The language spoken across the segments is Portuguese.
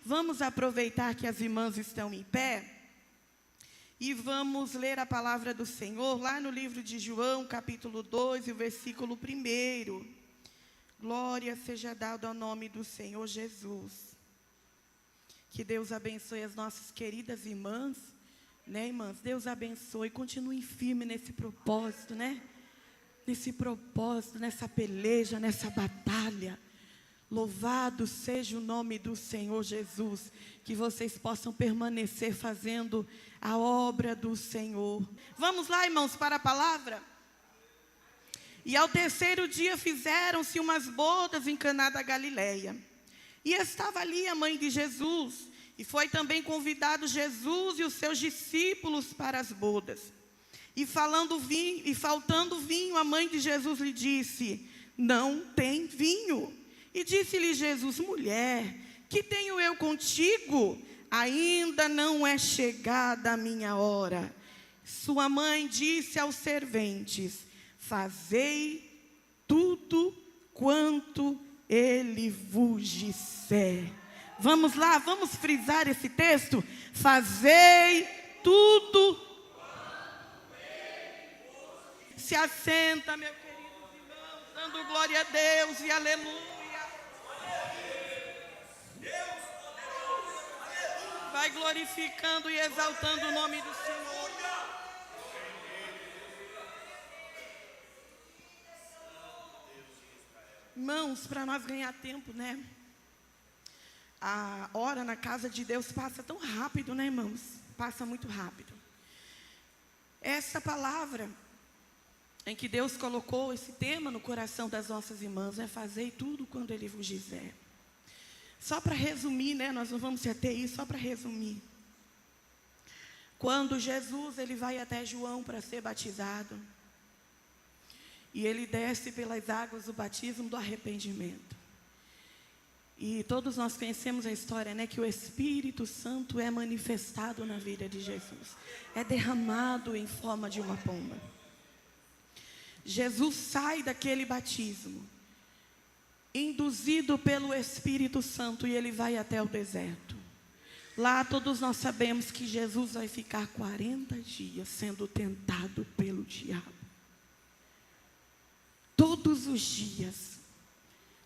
vamos aproveitar que as irmãs estão em pé e vamos ler a palavra do Senhor lá no livro de João, capítulo 2, e o versículo 1. Glória seja dada ao nome do Senhor Jesus. Que Deus abençoe as nossas queridas irmãs, né, irmãs? Deus abençoe, continue firme nesse propósito, né? Nesse propósito, nessa peleja, nessa batalha. Louvado seja o nome do Senhor Jesus, que vocês possam permanecer fazendo a obra do Senhor. Vamos lá, irmãos, para a palavra? E ao terceiro dia fizeram-se umas bodas em Caná da Galileia. E estava ali a mãe de Jesus, e foi também convidado Jesus e os seus discípulos para as bodas. E faltando vinho, a mãe de Jesus lhe disse: não tem vinho. E disse-lhe Jesus: mulher, que tenho eu contigo? Ainda não é chegada a minha hora. Sua mãe disse aos serventes: fazei tudo quanto ele vos disser. Vamos lá, vamos frisar esse texto. Fazei tudo. Se assenta, meu querido irmão, dando glória a Deus e aleluia. Vai glorificando e exaltando o nome do Senhor. Irmãos, para nós ganhar tempo, né? A hora na casa de Deus passa tão rápido, né, irmãos? Passa muito rápido. Essa palavra em que Deus colocou esse tema no coração das nossas irmãs é: fazei tudo quando Ele vos disser. Só para resumir, né? Nós não vamos se ater isso, só para resumir. Quando Jesus ele vai até João para ser batizado, e ele desce pelas águas do batismo do arrependimento. E todos nós conhecemos a história, né? Que o Espírito Santo é manifestado na vida de Jesus. É derramado em forma de uma pomba. Jesus sai daquele batismo, induzido pelo Espírito Santo, e ele vai até o deserto. Lá todos nós sabemos que Jesus vai ficar 40 dias sendo tentado pelo diabo. Todos os dias.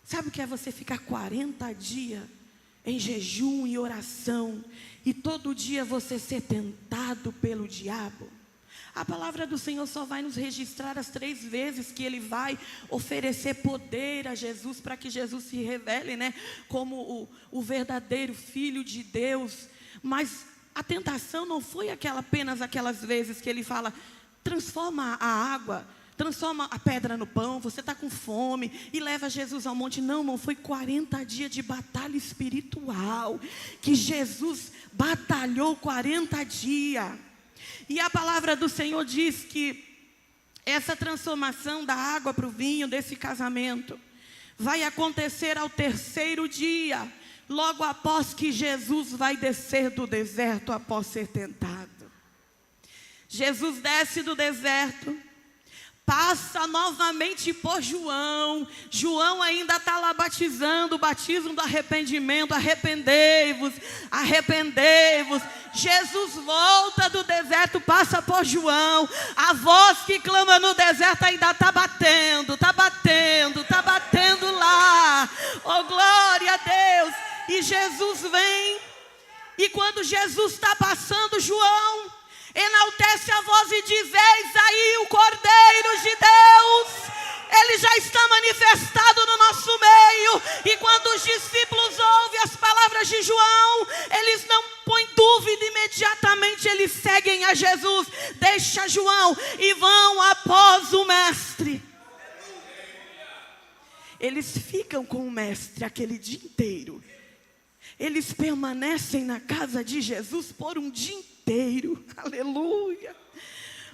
Sabe o que é você ficar 40 dias em jejum e oração, e todo dia você ser tentado pelo diabo? A palavra do Senhor só vai nos registrar as 3 vezes que Ele vai oferecer poder a Jesus, para que Jesus se revele, né, como o verdadeiro Filho de Deus. Mas a tentação não foi apenas aquelas vezes que Ele fala: transforma a água, transforma a pedra no pão, você está com fome, e leva Jesus ao monte. Não foi 40 dias de batalha espiritual, que Jesus batalhou 40 dias. E a palavra do Senhor diz que essa transformação da água para o vinho desse casamento vai acontecer ao terceiro dia, logo após que Jesus vai descer do deserto após ser tentado. Jesus desce do deserto, passa novamente por João. João ainda está lá batizando, o batismo do arrependimento. Arrependei-vos, arrependei-vos. Jesus volta do deserto, passa por João. A voz que clama no deserto ainda está batendo, está batendo, está batendo lá. Oh, glória a Deus. E Jesus vem, e quando Jesus está passando, João enaltece a voz e diz: eis aí o Cordeiro de Deus. Ele já está manifestado no nosso meio. E quando os discípulos ouvem as palavras de João, eles não põem dúvida, imediatamente eles seguem a Jesus. Deixa João e vão após o mestre. Eles ficam com o mestre aquele dia inteiro. Eles permanecem na casa de Jesus por um dia inteiro. Aleluia.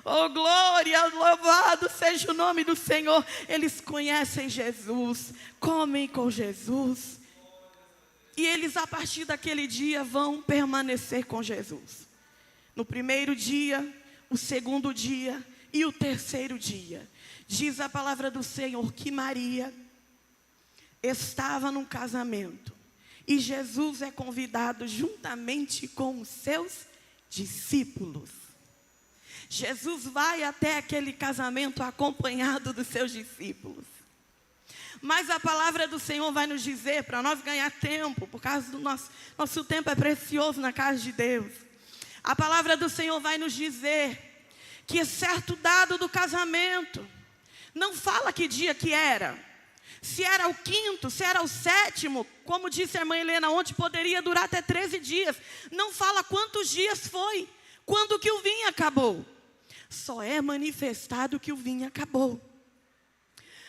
Oh, glória, louvado seja o nome do Senhor. Eles conhecem Jesus, comem com Jesus, e eles a partir daquele dia vão permanecer com Jesus. No primeiro dia, o segundo dia e o terceiro dia, diz a palavra do Senhor que Maria estava num casamento, E Jesus é convidado juntamente com os seus discípulos. Jesus vai até aquele casamento acompanhado dos seus discípulos. Mas a palavra do Senhor vai nos dizer, para nós ganhar tempo, por causa do nosso tempo é precioso na casa de Deus. A palavra do Senhor vai nos dizer que certo dado do casamento, não fala que dia que era, se era o 5º, se era o 7º, como disse a irmã Helena ontem, poderia durar até 13 dias. Não fala quantos dias foi, quando que o vinho acabou. Só é manifestado que o vinho acabou.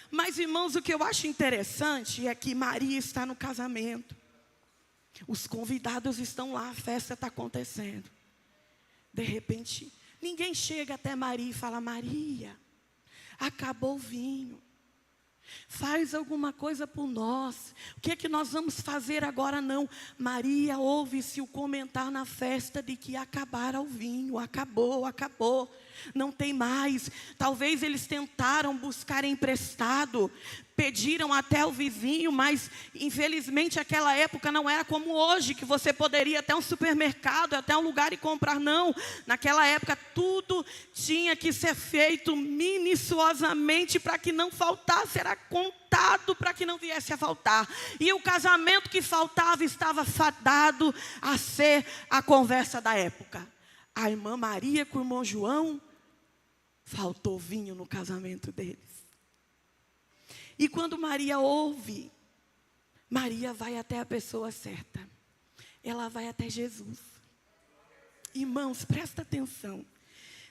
Mas, irmãos, o que eu acho interessante é que Maria está no casamento. Os convidados estão lá, a festa está acontecendo. De repente, ninguém chega até Maria e fala: Maria, acabou o vinho. Faz alguma coisa por nós. O que é que nós vamos fazer agora? Não. Maria ouve-se o comentar na festa de que acabaram o vinho. Acabou, acabou. Não tem mais. Talvez eles tentaram buscar emprestado, pediram até o vizinho, mas infelizmente aquela época não era como hoje, que você poderia ir até um supermercado, até um lugar e comprar. Não, naquela época tudo tinha que ser feito minuciosamente para que não faltasse, era contado para que não viesse a faltar. E o casamento que faltava estava fadado a ser a conversa da época. A irmã Maria com o irmão João, faltou vinho no casamento deles. E quando Maria ouve, Maria vai até a pessoa certa. Ela vai até Jesus. Irmãos, presta atenção.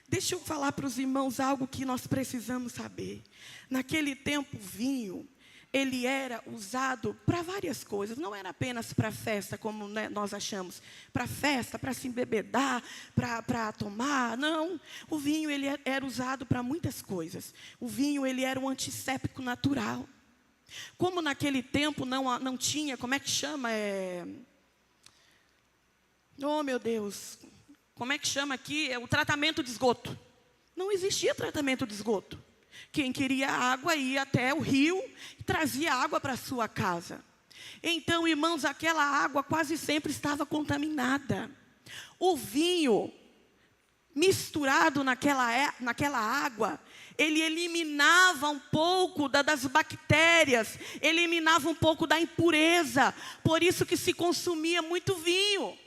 Deixa eu falar para os irmãos algo que nós precisamos saber. Naquele tempo, o vinho, ele era usado para várias coisas. Não era apenas para festa, como nós achamos. Para festa, para se embebedar, para tomar. Não. O vinho ele era usado para muitas coisas. O vinho ele era um antisséptico natural. Como naquele tempo não tinha, como é que chama? Oh, meu Deus. Como é que chama aqui? É o tratamento de esgoto. Não existia tratamento de esgoto. Quem queria água ia até o rio e trazia água para a sua casa. Então, irmãos, aquela água quase sempre estava contaminada. O vinho misturado naquela água, ele eliminava um pouco das bactérias, eliminava um pouco da impureza. Por isso que se consumia muito vinho.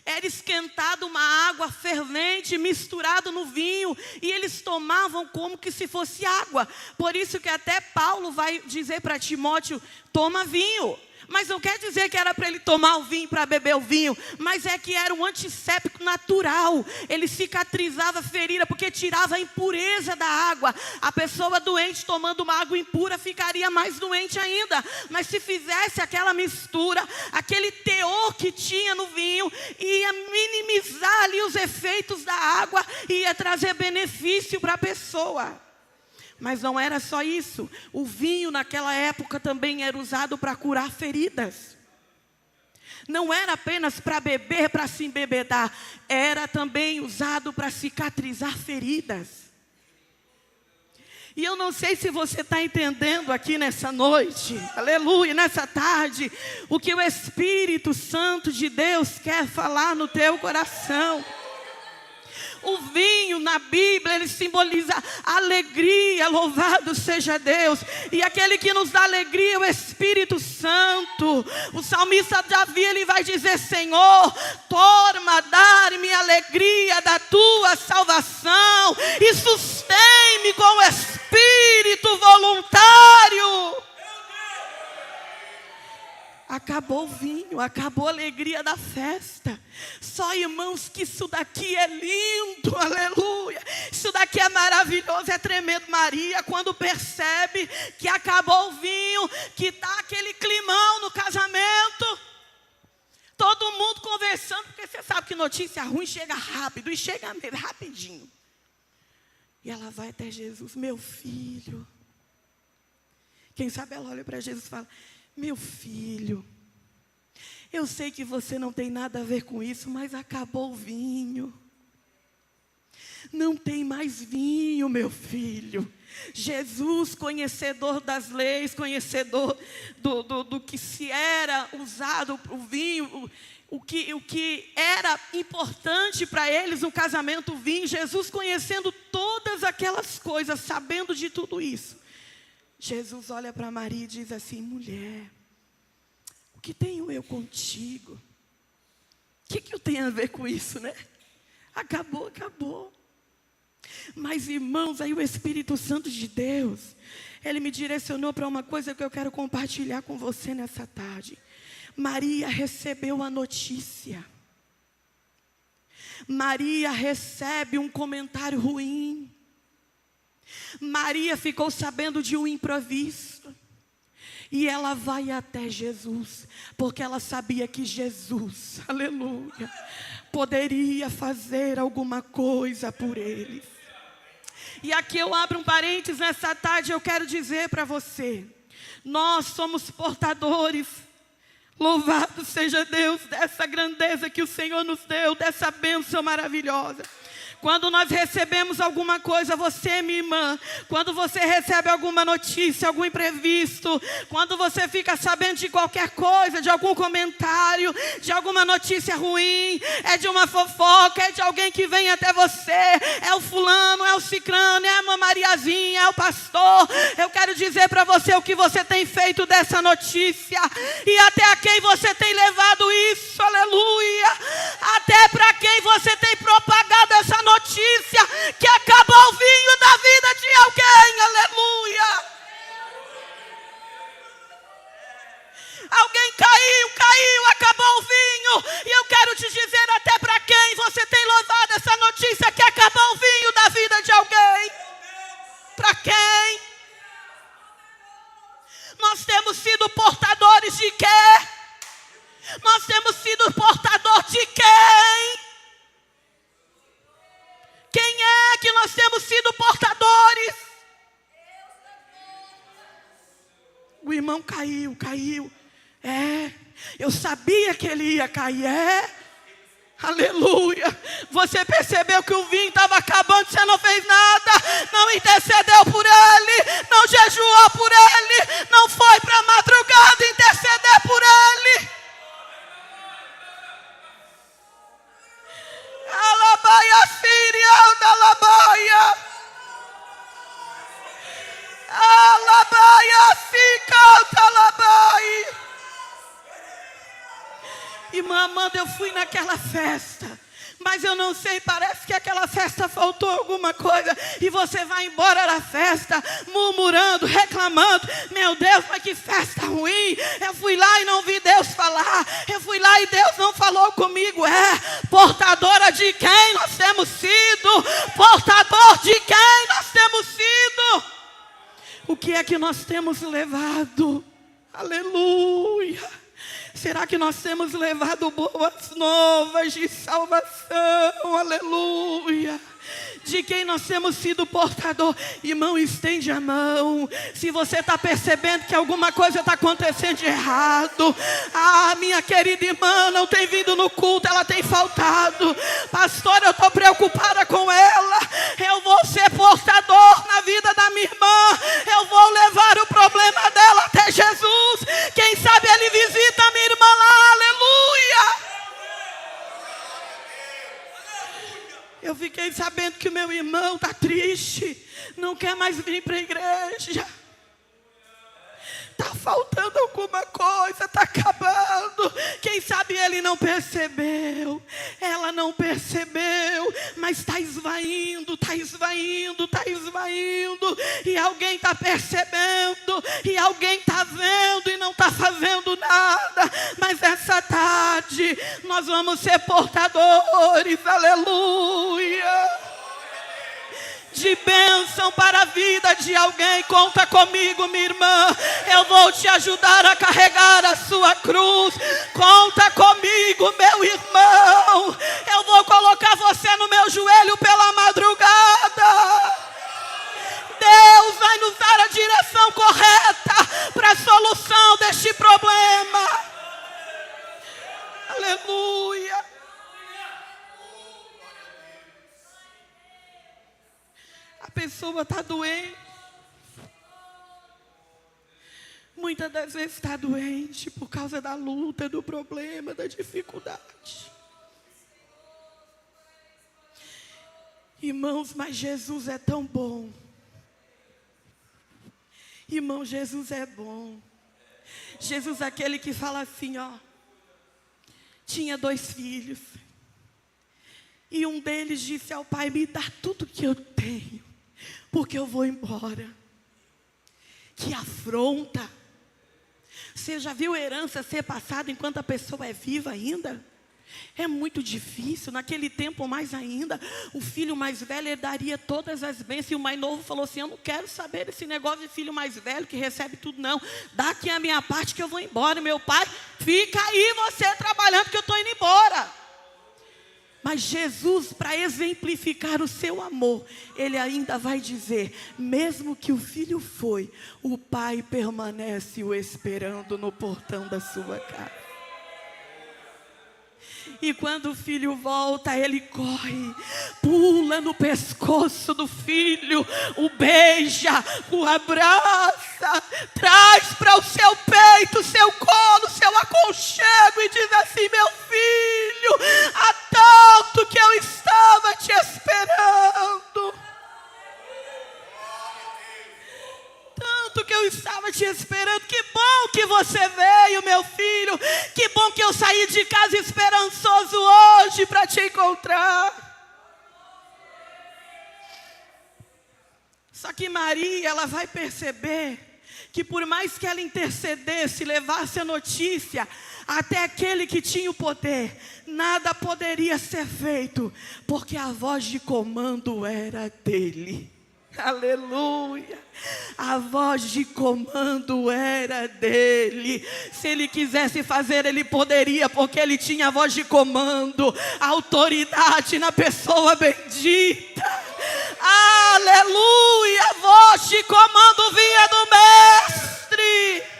Era esquentada uma água fervente, misturado no vinho, e eles tomavam como que se fosse água. Por isso que até Paulo vai dizer para Timóteo: toma vinho. Mas não quer dizer que era para ele tomar o vinho, para beber o vinho, mas é que era um antisséptico natural. Ele cicatrizava a ferida, porque tirava a impureza da água. A pessoa doente tomando uma água impura ficaria mais doente ainda. Mas se fizesse aquela mistura, aquele teor que tinha no vinho, ia minimizar ali os efeitos da água, e ia trazer benefício para a pessoa. Mas não era só isso. O vinho naquela época também era usado para curar feridas. Não era apenas para beber, para se embebedar. Era também usado para cicatrizar feridas. E eu não sei se você está entendendo aqui nessa noite, aleluia, nessa tarde, o que o Espírito Santo de Deus quer falar no teu coração. O vinho na Bíblia, ele simboliza alegria, louvado seja Deus. E aquele que nos dá alegria é o Espírito Santo. O salmista Davi, ele vai dizer: Senhor, torna a dar-me alegria da tua salvação e sustém-me com o espírito voluntário. Acabou o vinho, acabou a alegria da festa. Só, irmãos, que isso daqui é lindo, aleluia. Isso daqui é maravilhoso, é tremendo. Maria, quando percebe que acabou o vinho, que está aquele climão no casamento, todo mundo conversando, porque você sabe que notícia ruim chega rápido, e chega rapidinho. E ela vai até Jesus: meu filho. Quem sabe ela olha para Jesus e fala: meu filho, eu sei que você não tem nada a ver com isso, mas acabou o vinho. Não tem mais vinho, meu filho. Jesus, conhecedor das leis, conhecedor do que se era usado o vinho, o que era importante para eles no casamento, o vinho. Jesus, conhecendo todas aquelas coisas, sabendo de tudo isso, Jesus olha para Maria e diz assim: mulher, o que tenho eu contigo? O que eu tenho a ver com isso, né? Acabou. Mas, irmãos, aí o Espírito Santo de Deus, ele me direcionou para uma coisa que eu quero compartilhar com você nessa tarde. Maria recebeu a notícia. Maria recebe um comentário ruim. Maria ficou sabendo de um imprevisto. E ela vai até Jesus, porque ela sabia que Jesus, aleluia, poderia fazer alguma coisa por eles. E aqui eu abro um parênteses nessa tarde, eu quero dizer para você, nós somos portadores, louvado seja Deus, dessa grandeza que o Senhor nos deu, dessa bênção maravilhosa. Quando nós recebemos alguma coisa, você, minha irmã, quando você recebe alguma notícia, algum imprevisto, quando você fica sabendo de qualquer coisa, de algum comentário, de alguma notícia ruim, é de uma fofoca, é de alguém que vem até você, é o fulano, é o cicrano, é a Mariazinha, é o pastor, eu quero dizer para você o que você tem feito dessa notícia, e até a quem você tem levado isso, aleluia, até para quem você tem propagado essa notícia que acabou o vinho da vida de alguém, aleluia. Alguém caiu, acabou o vinho. E eu quero te dizer até para quem você tem louvado essa notícia que acabou o vinho da vida de alguém. Para quem? Nós temos sido portadores de quê? Nós temos sido portador de quem? Quem é que nós temos sido portadores? O irmão caiu. Eu sabia que ele ia cair. Aleluia. Você percebeu que o vinho estava acabando, você não fez nada, não intercedeu por ele, não jejuou por ele, não foi para a madrugada interceder por ele. Alabaia Síria, Alabaia. Alabaia Sica, Alabaia. Irmã Amanda, eu fui naquela festa, mas eu não sei, parece que aquela festa faltou alguma coisa, e você vai embora da festa, murmurando, reclamando, meu Deus, mas que festa ruim, eu fui lá e não vi Deus falar, eu fui lá e Deus não falou comigo. Portadora de quem nós temos sido, portador de quem nós temos sido, o que é que nós temos levado, aleluia. Será que nós temos levado boas novas de salvação? Aleluia. De quem nós temos sido portador? Irmão, estende a mão. Se você está percebendo que alguma coisa está acontecendo de errado. Minha querida irmã não tem vindo no culto, ela tem faltado. Pastor, eu estou preocupada com ela. Eu vou ser portador na vida da minha irmã. Eu vou levar o problema dela até Jesus. Quem sabe ele visita a minha irmã lá. Aleluia. Eu fiquei sabendo que o meu irmão está triste, não quer mais vir para a igreja. Está faltando alguma coisa, está acabando. Quem sabe ele não percebeu, ela não percebeu, mas está esvaindo, está esvaindo, está esvaindo. E alguém está percebendo, e alguém está vendo e não está fazendo nada. Mas essa tarde nós vamos ser portadores, aleluia, de bênção para a vida de alguém. Conta comigo, minha irmã, eu vou te ajudar a carregar a sua cruz. Conta comigo, meu irmão, eu vou colocar você no meu joelho pela madrugada. Deus vai nos dar a direção correta para a solução deste problema. Aleluia. pessoa está doente. Muitas das vezes está doente por causa da luta, do problema, da dificuldade. Irmãos, mas Jesus é tão bom. Irmão, Jesus é bom. Jesus é aquele que fala assim, ó. Tinha 2 filhos. E um deles disse ao pai, me dá tudo que eu tenho, porque eu vou embora. Que afronta. Você já viu herança ser passada enquanto a pessoa é viva ainda? É muito difícil. Naquele tempo mais ainda, o filho mais velho herdaria todas as bênçãos. E o mais novo falou assim, eu não quero saber desse negócio de filho mais velho que recebe tudo não. Dá aqui a minha parte que eu vou embora. Meu pai, fica aí você trabalhando que eu estou indo embora. Mas Jesus, para exemplificar o seu amor, ele ainda vai dizer, mesmo que o filho foi, o pai permanece o esperando no portão da sua casa. E quando o filho volta, ele corre, pula no pescoço do filho, o beija, o abraça, traz para o seu peito, seu colo, seu aconchego e diz assim, meu filho, há tanto que eu estava te esperando. Tanto que eu estava te esperando. Que bom que você veio, meu filho. Que bom que eu saí de casa esperançoso hoje para te encontrar. Só que Maria, ela vai perceber que por mais que ela intercedesse, levasse a notícia até aquele que tinha o poder, nada poderia ser feito, porque a voz de comando era dele. Aleluia. A voz de comando era dele. Se ele quisesse fazer, ele poderia, porque ele tinha a voz de comando, a autoridade na pessoa bendita. Aleluia. A voz de comando vinha do mestre.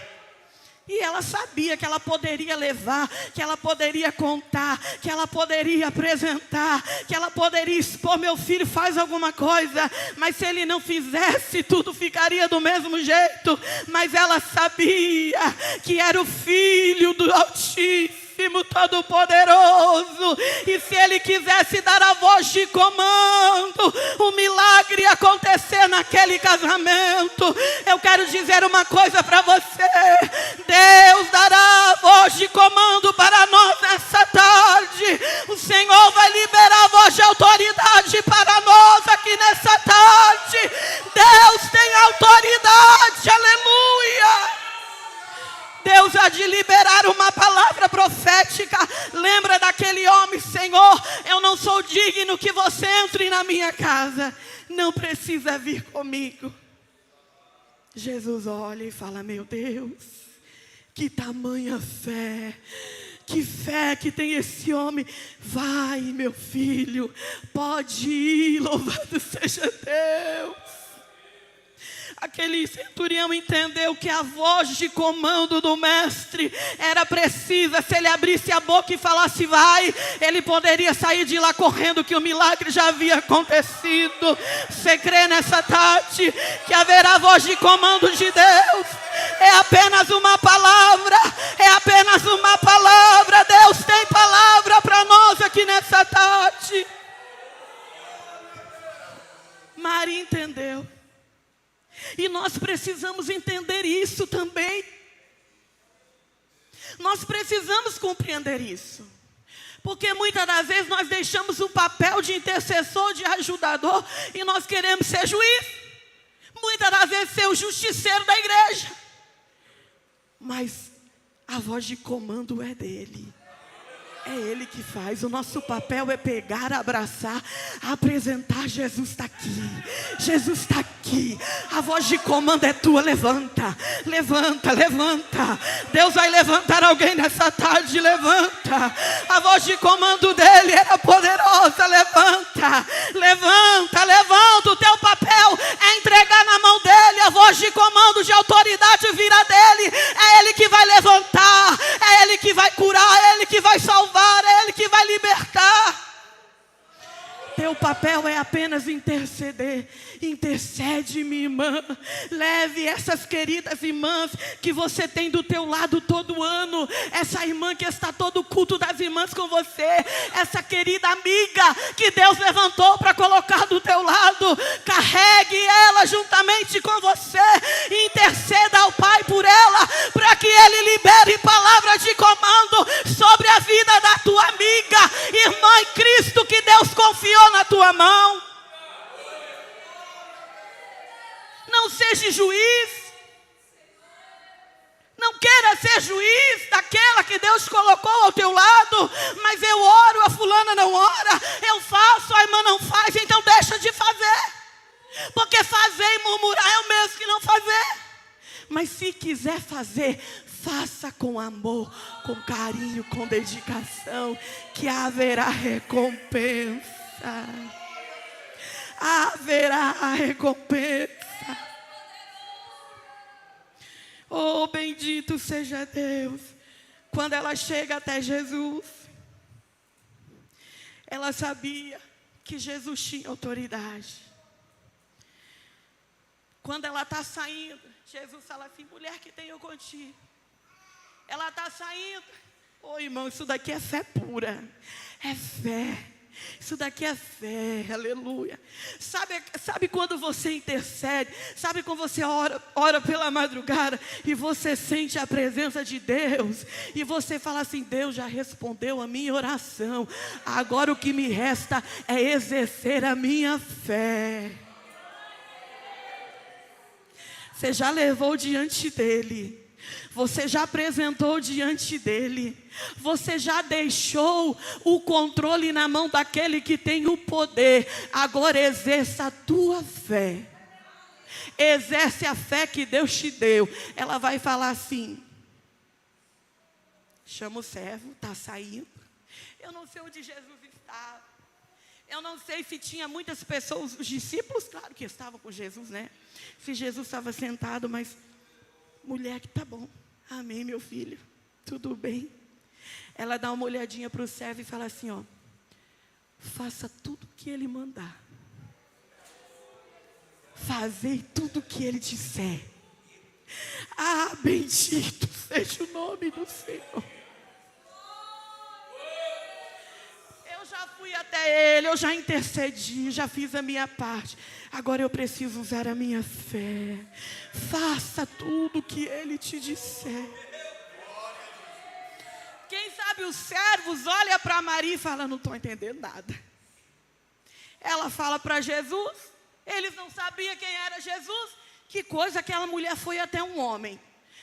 E ela sabia que ela poderia levar, que ela poderia contar, que ela poderia apresentar, que ela poderia expor, meu filho faz alguma coisa, mas se ele não fizesse, tudo ficaria do mesmo jeito. Mas ela sabia que era o Filho do Altíssimo, Todo-Poderoso, e se ele quisesse dar a voz de comando, o milagre ia acontecer naquele casamento. Eu quero dizer uma coisa para você, Deus dará a voz de comando para nós nessa tarde. O Senhor vai liberar a voz de autoridade para nós aqui nessa tarde. Deus tem autoridade, aleluia. Deus há de liberar uma palavra profética. Lembra daquele homem, Senhor, eu não sou digno que você entre na minha casa. Não precisa vir comigo. Jesus olha e fala, meu Deus, que tamanha fé. Que fé que tem esse homem. Vai, meu filho, pode ir, louvado seja Deus. Aquele centurião entendeu que a voz de comando do mestre era precisa. Se ele abrisse a boca e falasse vai, ele poderia sair de lá correndo, que o milagre já havia acontecido. Você crê nessa tarde que haverá voz de comando de Deus? É apenas uma palavra, é apenas uma palavra. Deus tem palavra para nós aqui nessa tarde. Maria entendeu. E nós precisamos entender isso também. Nós precisamos compreender isso. Porque muitas das vezes nós deixamos o papel de intercessor, de ajudador, e nós queremos ser juiz. Muitas das vezes ser o justiceiro da igreja. Mas a voz de comando é dele. É ele que faz. O nosso papel é pegar, abraçar, apresentar. Jesus está aqui. Jesus está aqui. A voz de comando é tua. Levanta, levanta, levanta. Deus vai levantar alguém nessa tarde. Levanta. A voz de comando dele era poderosa. Levanta, levanta, levanta. O teu papel é entregar na mão dele. A voz de comando, de autoridade virá dele. É ele que vai levantar. É ele que vai curar. É ele que vai salvar. É ele que vai libertar. Teu papel é apenas interceder. Intercede, minha irmã. Leve essas queridas irmãs que você tem do teu lado todo ano. Essa irmã que está todo o culto das irmãs com você. Essa querida amiga que Deus levantou para colocar do teu lado. Carregue ela juntamente com você. Interceda ao Pai por ela, para que Ele libere palavras de comando sobre a vida da tua amiga, irmã em Cristo, que Deus confiou na tua mão. Não seja juiz. Não queira ser juiz daquela que Deus colocou ao teu lado. Mas eu oro, a fulana não ora. Eu faço, a irmã não faz. Então deixa de fazer. Porque fazer e murmurar é o mesmo que não fazer. Mas se quiser fazer, faça com amor, com carinho, com dedicação, que haverá recompensa. Haverá a recompensa. Oh, bendito seja Deus. Quando ela chega até Jesus, ela sabia que Jesus tinha autoridade. Quando ela está saindo, Jesus fala assim: mulher, que tenho contigo? Ela está saindo. Ô irmão, isso daqui é fé pura. É fé. Isso daqui é fé, aleluia. Sabe quando você intercede? Sabe quando você ora pela madrugada e você sente a presença de Deus? E você fala assim: Deus já respondeu a minha oração. Agora o que me resta é exercer a minha fé. Você já levou diante dele. Você já apresentou diante dele. Você já deixou o controle na mão daquele que tem o poder. Agora exerça a tua fé. Exerce a fé que Deus te deu. Ela vai falar assim: chama o servo, está saindo. Eu não sei onde Jesus estava. Eu não sei se tinha muitas pessoas, os discípulos, claro que estavam com Jesus, né? Se Jesus estava sentado, mas mulher, que tá bom. Amém, meu filho. Tudo bem. Ela dá uma olhadinha para o servo e fala assim, ó: faça tudo o que ele mandar. Fazei tudo o que ele disser. Ah, bendito seja o nome do Senhor. Eu já fui até ele, eu já intercedi, já fiz a minha parte. Agora eu preciso usar a minha fé. Faça tudo o que ele te disser. Quem sabe os servos olham para Maria e falam: não estou entendendo nada. Ela fala para Jesus, eles não sabiam quem era Jesus. Que coisa, aquela mulher foi até um homem,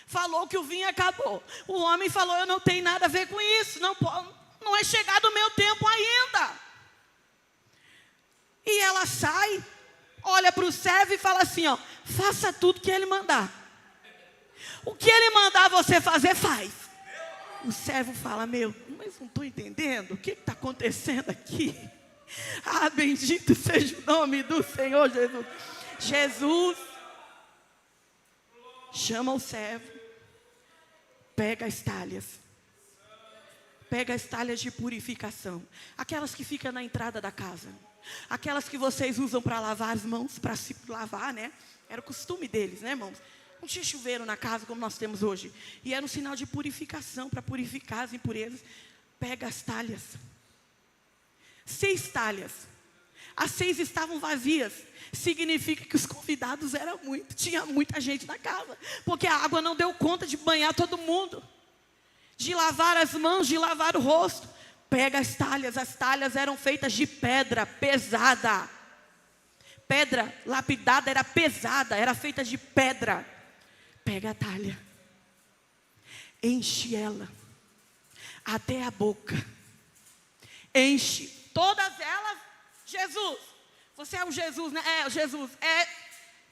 falou que o vinho acabou. O homem falou: eu não tenho nada a ver com isso, não é chegado o meu tempo ainda. E ela sai, olha para o servo e fala assim, ó: faça tudo que ele mandar. O que ele mandar você fazer, faz. O servo fala: mas não estou entendendo, o que está acontecendo aqui? Ah, bendito seja o nome do Senhor Jesus. Jesus chama o servo, pega as talhas. Pega as talhas de purificação, aquelas que ficam na entrada da casa, aquelas que vocês usam para lavar as mãos, para se lavar, né? Era o costume deles, né, irmãos? Não tinha chuveiro na casa como nós temos hoje. E era um sinal de purificação, para purificar as impurezas. Pega as talhas. 6 talhas. As 6 estavam vazias. Significa que os convidados eram muitos. Tinha muita gente na casa. Porque a água não deu conta de banhar todo mundo, de lavar as mãos, de lavar o rosto. Pega as talhas eram feitas de pedra pesada. Pedra lapidada era pesada, era feita de pedra. Pega a talha, enche ela até a boca. Enche todas elas. Jesus, você é o Jesus, né? É, Jesus,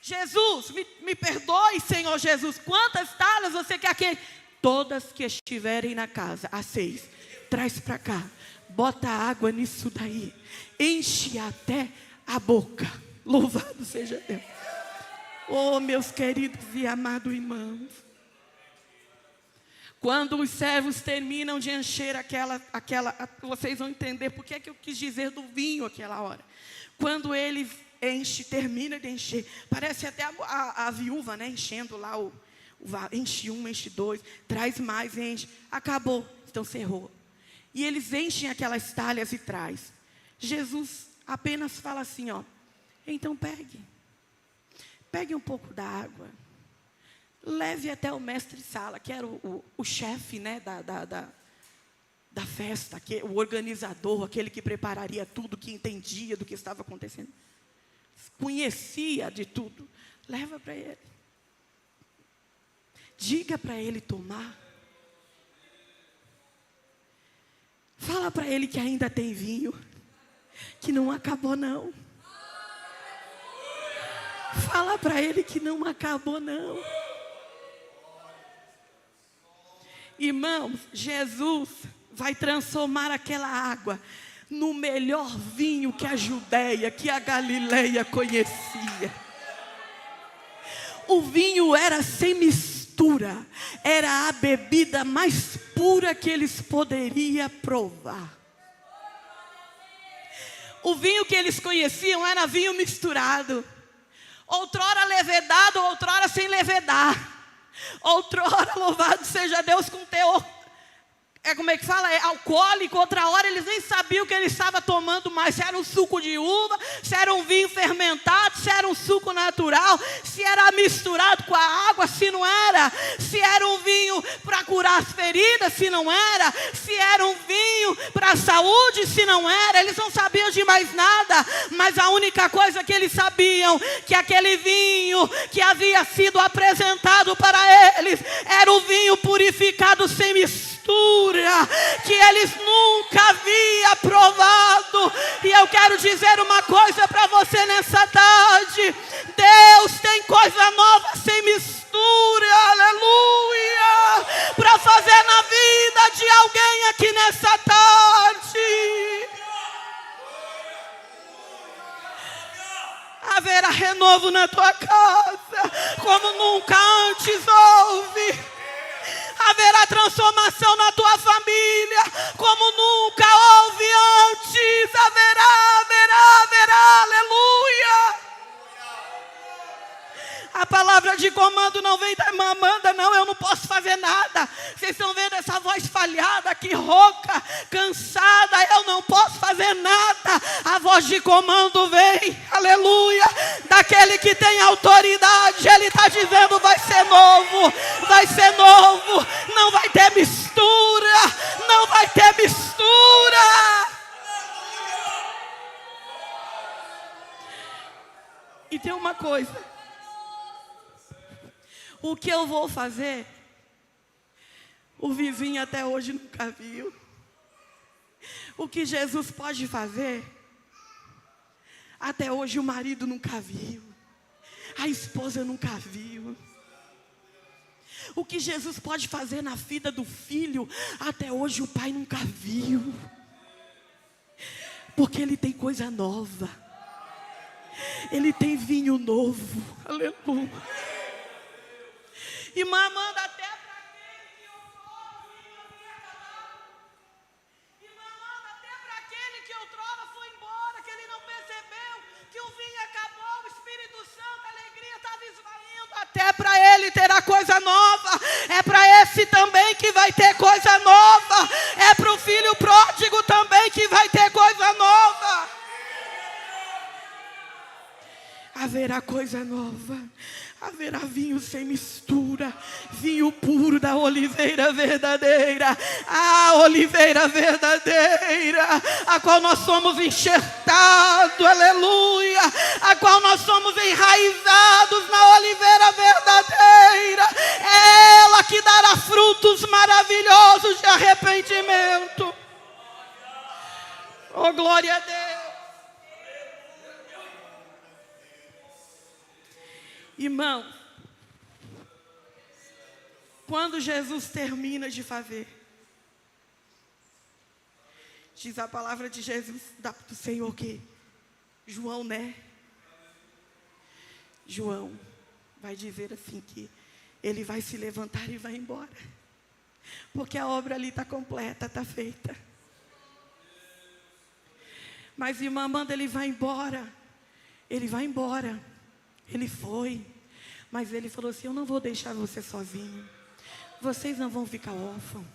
Jesus, me perdoe, Senhor Jesus. Quantas talhas você quer que... Todas que estiverem na casa, as 6, traz para cá, bota água nisso daí, enche até a boca. Louvado seja Deus. Oh, meus queridos e amados irmãos, Quando os servos terminam de encher vocês vão entender por que eu quis dizer do vinho aquela hora. Quando ele termina de encher, parece até a viúva, né, enchendo lá enche um, enche dois, traz mais, enche, acabou, então cerrou. E eles enchem aquelas talhas e traz. Jesus apenas fala assim, ó, então pegue um pouco da água, leve até o mestre-sala, que era o chefe, né, da festa, o organizador, aquele que prepararia tudo, que entendia do que estava acontecendo, conhecia de tudo. Leva para ele, diga para ele tomar, fala para ele que ainda tem vinho, que não acabou não. Fala para ele que não acabou não. Irmãos, Jesus vai transformar aquela água no melhor vinho que a Judeia, que a Galileia conhecia. O vinho era sem mistura, era a bebida mais pura que eles poderiam provar. O vinho que eles conheciam era vinho misturado. Outrora levedado, outrora sem levedar. Outrora, louvado seja Deus, com teor, como é que fala? É alcoólico. Outra hora eles nem sabiam o que ele estava tomando mais. Se era um suco de uva, se era um vinho fermentado, se era um suco natural, se era misturado com a água, se não era. Se era um vinho para curar as feridas, se não era. Se era um vinho para a saúde, se não era. Eles não sabiam de mais nada. Mas a única coisa que eles sabiam, que aquele vinho que havia sido apresentado para eles, era o vinho purificado sem mistura, que eles nunca haviam provado. E eu quero dizer uma coisa para você nessa tarde: Deus tem coisa nova sem mistura, aleluia, para fazer na vida de alguém aqui nessa tarde. Haverá renovo na tua casa como nunca antes houve. Haverá transformação na tua família como nunca houve antes. Haverá, aleluia. A palavra de comando não vem da irmã Amanda, não, eu não posso fazer nada. Vocês estão vendo essa voz falhada aqui, rouca, cansada, eu não posso fazer nada. A voz de comando vem, aleluia, daquele que tem autoridade. Ele está dizendo: vai ser novo, não vai ter mistura, não vai ter mistura. E tem uma coisa: o que eu vou fazer, o vizinho até hoje nunca viu. O que Jesus pode fazer, até hoje o marido nunca viu, a esposa nunca viu. O que Jesus pode fazer na vida do filho, até hoje o pai nunca viu. Porque ele tem coisa nova, ele tem vinho novo, aleluia. Irmã Amanda, até para aquele que outrora o vinho havia acabado. Irmã Amanda, até para aquele que outrora foi embora, que ele não percebeu que o vinho acabou, o Espírito Santo, a alegria estava esvaindo. Até para ele terá coisa nova. É para esse também que vai ter coisa nova. É para o filho pródigo também que vai ter coisa nova. Haverá coisa nova. Haverá vinho sem mistura, vinho puro da oliveira verdadeira, a oliveira verdadeira, a qual nós somos enxertados, aleluia, a qual nós somos enraizados na oliveira verdadeira, é ela que dará frutos maravilhosos de arrependimento. Oh, glória a Deus. Irmão, quando Jesus termina de fazer, diz a palavra de Jesus, do Senhor, que João, né? João vai dizer assim que ele vai se levantar e vai embora. porque a obra ali está completa, está feita. Mas irmã Amanda, ele vai embora. Ele vai embora. Ele foi. Mas ele falou assim: eu não vou deixar você sozinho. Vocês não vão ficar órfãos.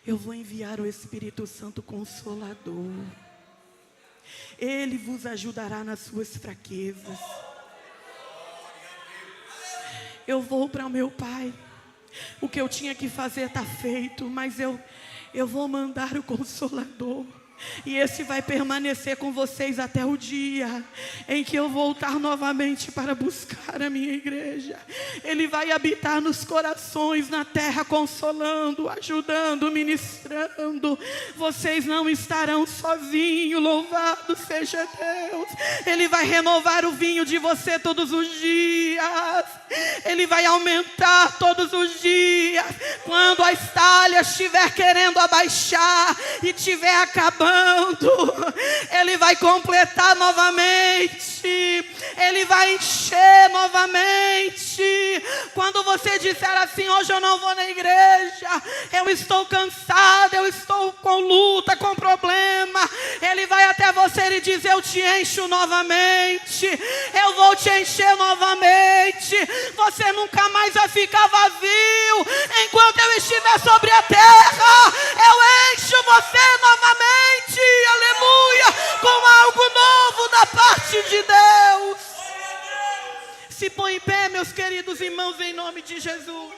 Eu vou enviar o Espírito Santo Consolador. Ele vos ajudará nas suas fraquezas. Eu vou para o meu Pai. O que eu tinha que fazer está feito, mas eu vou mandar o Consolador. E esse vai permanecer com vocês até o dia em que eu voltar novamente para buscar a minha igreja. Ele vai habitar nos corações, na terra, consolando, ajudando, ministrando. Vocês não estarão sozinhos, louvado seja Deus. Ele vai renovar o vinho de você todos os dias. Ele vai aumentar todos os dias. Quando a estalha estiver querendo abaixar e estiver acabando, Ele vai completar novamente. Ele vai encher novamente. Quando você disser assim: hoje eu não vou na igreja, eu estou cansado, eu estou com luta, com problema, Ele vai até você e diz: eu te encho novamente. Eu vou te encher novamente. Você nunca mais vai ficar vazio. Enquanto eu estiver sobre a terra, eu encho você novamente. Aleluia, com algo novo da parte de Deus. Se põe em pé, meus queridos irmãos, em nome de Jesus.